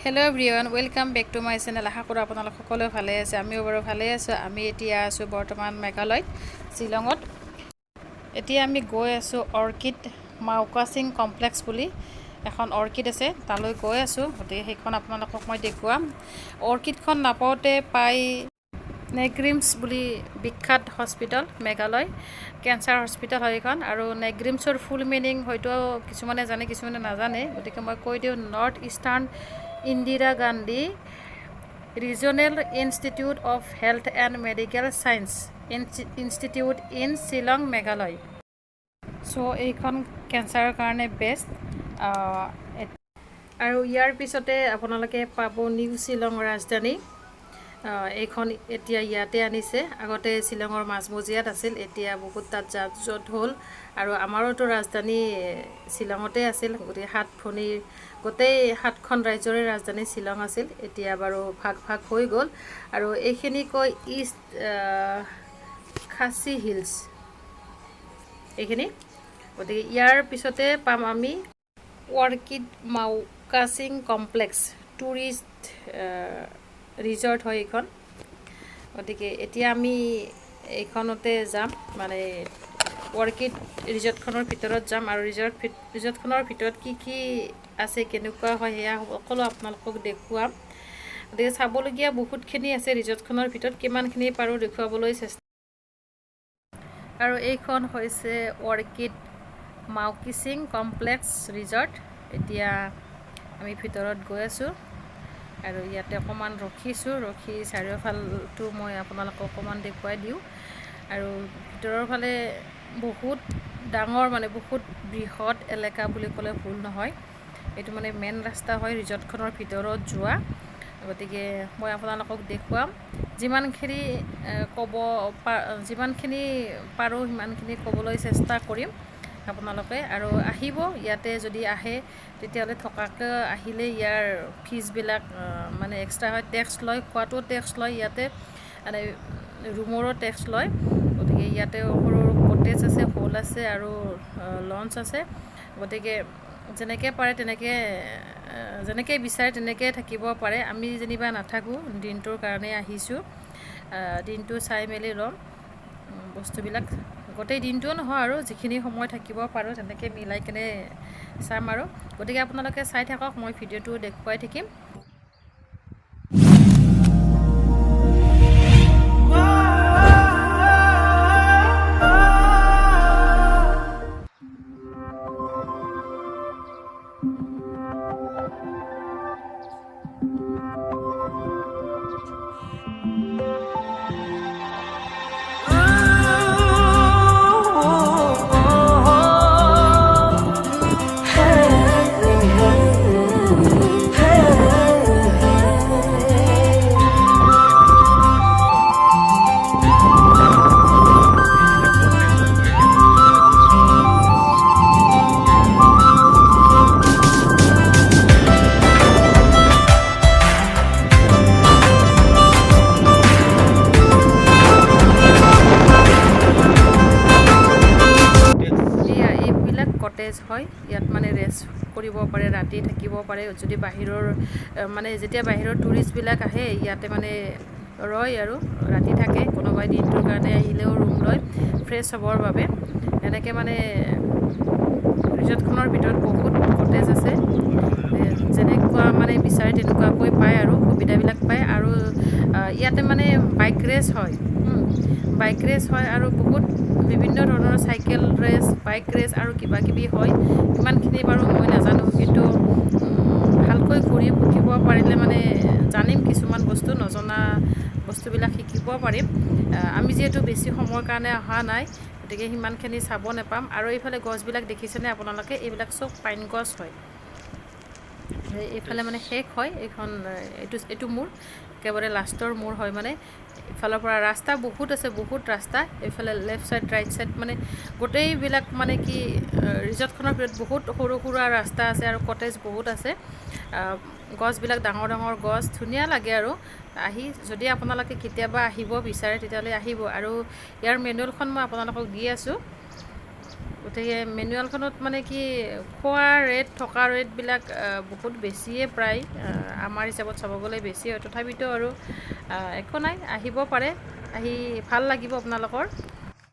Hello everyone, welcome back to my channel. আশা কৰোঁ আপোনালোক সকলোৱে ভালে আছে। আমিও বাৰু ভালে আছো। আমি এতিয়া আছো বৰ্তমান মেঘালয়ত শ্বিলঙত। এতিয়া আমি গৈ আছো অৰ্কিড মাওকাচিং কমপ্লেক্স বুলি এখন অৰ্কিড আছে, তালৈ গৈ আছো। গতিকে সেইখন আপোনালোকক মই দেখুৱাম। অৰ্কিডখন নাপাওঁতে পাই নেগ্ৰিমছ বুলি বিখ্যাত হস্পিটেল মেঘালয় কেঞ্চাৰ হস্পিটেল হয় এখন, আৰু নেগ্ৰিমছৰ ফুল মিনিং হয়তো কিছুমানে জানে কিছুমানে নাজানে। গতিকে মই কৈ দিওঁ, North Eastern Indira Gandhi Regional Institute of Health and Medical Science institute in Shillong Meghalaya. So' এইখন কেঞ্চাৰৰ কাৰণে বেষ্ট। আৰু ইয়াৰ পিছতে আপোনালোকে পাব নিউ শ্বিলং ৰাজধানী। এইখন এতিয়া ইয়াতে আনিছে। আগতে শ্বিলঙৰ মাজমজিয়াত আছিল, এতিয়া বহুত তাত যাত হ'ল। আৰু আমাৰোতো ৰাজধানী শ্বিলঙতে আছিল। গতিকে সাত ভনীৰ গোটেই 7খন ৰাজ্যৰে ৰাজধানী শ্বিলং আছিল। এতিয়া বাৰু ভাগ ভাগ হৈ গ'ল। আৰু এইখিনি কয় ইষ্ট খাচী হিলছ এইখিনি। গতিকে ইয়াৰ পিছতে পাম আমি অৰ্কিড মাওকাচিং কমপ্লেক্স টুৰিষ্ট ৰিজৰ্ট হয় এইখন। গতিকে এতিয়া আমি এইখনতে যাম, মানে অৰ্কিড ৰিজৰ্টখনৰ ভিতৰত যাম। আৰু ৰিজৰ্টখনৰ ভিতৰত কি কি আছে, কেনেকুৱা হয়, সেয়া সকলো আপোনালোকক দেখুৱাম। গতিকে চাবলগীয়া বহুতখিনি আছে ৰিজৰ্টখনৰ ভিতৰত, কিমানখিনি পাৰোঁ দেখুৱাবলৈ চেষ্টা। আৰু এইখন হৈছে অৰ্কিড মাওকাচিং কমপ্লেক্স ৰিজৰ্ট। এতিয়া আমি ভিতৰত গৈ আছোঁ আৰু ইয়াতে অকণমান ৰখিছোঁ, ৰখি চাৰিওফালটো মই আপোনালোকক অকণমান দেখুৱাই দিওঁ। আৰু ভিতৰৰ ফালে বহুত ডাঙৰ, মানে বহুত বৃহৎ এলেকা বুলি ক'লে ভুল নহয়। এইটো মানে মেইন ৰাস্তা হয় ৰিজৰ্টখনৰ ভিতৰত যোৱা। গতিকে মই আপোনালোকক দেখুৱাম, যিমানখিনি পাৰোঁ সিমানখিনি ক'বলৈ চেষ্টা কৰিম আপোনালোকে। আৰু আহিব, ইয়াতে যদি আহে তেতিয়াহ'লে থকাকৈ আহিলে ইয়াৰ ফিজবিলাক মানে এক্সট্ৰা হয়, টেক্স লয়, খোৱাটো টেক্স লয়, ইয়াতে মানে ৰুমৰো টেক্স লয়। গতিকে ইয়াতে সৰু কটেজ আছে, হল আছে আৰু লঞ্চ আছে। গতিকে যেনেকৈ পাৰে যেনেকৈ বিচাৰে তেনেকৈ থাকিব পাৰে। আমি যেনিবা নাথাকোঁ, দিনটোৰ কাৰণে আহিছোঁ। দিনটো চাই মেলি ল'ম বস্তুবিলাক, গোটেই দিনটোও নহয় আৰু যিখিনি সময় থাকিব পাৰোঁ তেনেকৈ মিলাই কিনে চাম আৰু। গতিকে আপোনালোকে চাই থাকক, মই ভিডিঅ'টো দেখুৱাই থাকিম। হয়, ইয়াত মানে ৰেষ্ট কৰিব পাৰে, ৰাতি থাকিব পাৰে। যদি বাহিৰৰ মানে যেতিয়া বাহিৰৰ টুৰিষ্টবিলাক আহে ইয়াতে মানে ৰয় আৰু ৰাতি থাকে। কোনোবাই দিনটোৰ কাৰণে আহিলেও ৰুম লয় ফ্ৰেছ হ'বৰ বাবে। এনেকৈ মানে ৰিজৰ্টখনৰ ভিতৰত বহুত কটেজ আছে, যেনেকুৱা মানে বিচাৰে তেনেকুৱাকৈ পায় আৰু সুবিধাবিলাক পায়। আৰু ইয়াতে মানে বাইক ৰেচ হয় আৰু বহুত বিভিন্ন ধৰণৰ চাইকেল ৰেচ, বাইক ৰেচ আৰু কিবা কিবি হয়। ইমানখিনি বাৰু মই নাজানো, কিন্তু ভালকৈ ঘূৰি ফুৰিব পাৰিলে মানে জানিম, কিছুমান বস্তু নজনা বস্তুবিলাক শিকিব পাৰিম। আমি যিহেতু বেছি সময়ৰ কাৰণে অহা নাই, গতিকে সিমানখিনি চাব নাপাম। আৰু এইফালে গছবিলাক দেখিছেনে আপোনালোকে, এইবিলাক চব পাইন গছ হয়। এইফালে মানে শেষ হয় এইখন, এইটো মোৰ একেবাৰে লাষ্টৰ মোৰ হয়। মানে ইফালৰ পৰা ৰাস্তা বহুত আছে, বহুত ৰাস্তা। এইফালে লেফ্ট ছাইড, ৰাইট ছাইড, মানে গোটেইবিলাক মানে কি ৰিজৰ্টখনৰ ভিতৰত বহুত সৰু সুৰা ৰাস্তা আছে আৰু কটেজ বহুত আছে। গছবিলাক ডাঙৰ ডাঙৰ গছ, ধুনীয়া লাগে আৰু আহি। যদি আপোনালোকে কেতিয়াবা আহিব বিচাৰে তেতিয়াহ'লে আহিব। আৰু ইয়াৰ মেনুৱেলখন মই আপোনালোকক দি আছোঁ, গতিকে মেনুৱেলখনত মানে কি খোৱা ৰেট থকা ৰেটবিলাক বহুত বেছিয়ে প্ৰায় আমাৰ হিচাপত চাব গ'লে বেছি হয় তথাপিতো আৰু একো নাই আহিব পাৰে আহি ভাল লাগিব আপোনালোকৰ